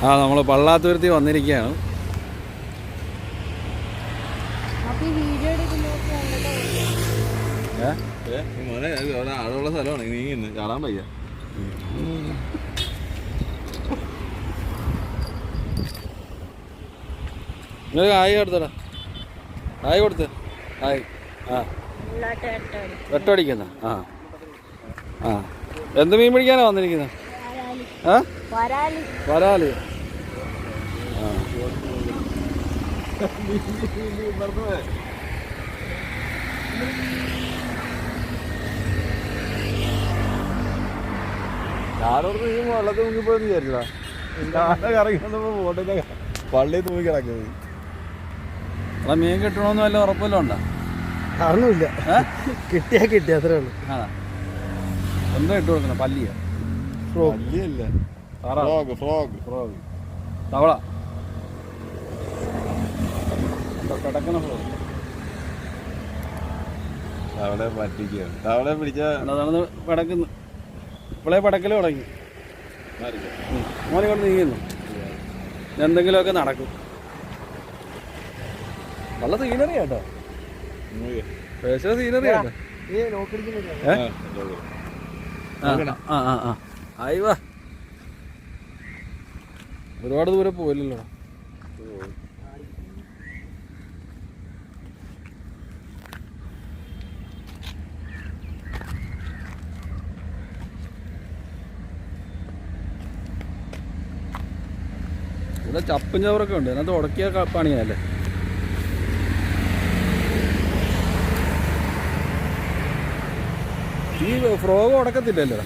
ആ നമ്മൾ പള്ളാത്തുരുത്തി വന്നിരിക്കുകയാണ്. ആളുള്ള സ്ഥലമാണ് നീങ്ങി കാണാൻ വയ്യ. നിങ്ങൾ കായ് കൊടുത്തടാ, കായ് കൊടുത്ത് കായ്. ആ വെട്ടടിക്കുന്ന. ആ ആ എന്ത് മീൻ പിടിക്കാനാണ് വന്നിരിക്കുന്നത്? ആ വരാല്. ആ ഞാനോട് ഈ വെള്ളത്തിൽ മുങ്ങിപ്പോയെന്ന് വിചാരിച്ചതാ. കറങ്ങി വന്നപ്പോ ബോട്ടിന്റെ പള്ളി തൂങ്ങി കിടക്കുന്നത്. അവിടെ മീൻ കിട്ടണമെന്ന് വല്ല ഉറപ്പല്ലോ ഉണ്ടോ? അറിഞ്ഞില്ല, കിട്ടിയാ കിട്ടി അത്രേ ഉള്ളൂ. ആ എന്താ ഇട്ട് കൊടുക്കണം? പല്ലിയോ? പല്ലിയല്ല, ഫ്രോഗ് ഫ്രോഗ് ഫ്രോഗ്. തവള കിടക്കുന്ന ഫ്രോഗ്. തവളെ പറ്റിക്കുകയാണ്. തവളെ പിടിച്ച അതാണ് പടക്കുന്നു. ഇപ്പോളെ പടക്കൽ തുടങ്ങി. മോനെ കൊണ്ട് നീങ്ങുന്നു. എന്തെങ്കിലുമൊക്കെ നടക്കും. നല്ല സീനറി കേട്ടോ, സീനറി കേട്ടോ. ആയിവാ, ഒരുപാട് ദൂരം പോയില്ലല്ലോ. ഇവിടെ ചപ്പും ചവറൊക്കെ ഉണ്ട്, അതിനകത്ത് ഉടക്കിയ പണിയല്ലേ. ഈ ഫ്രോഗ് ഉടക്കത്തില്ലല്ലോ.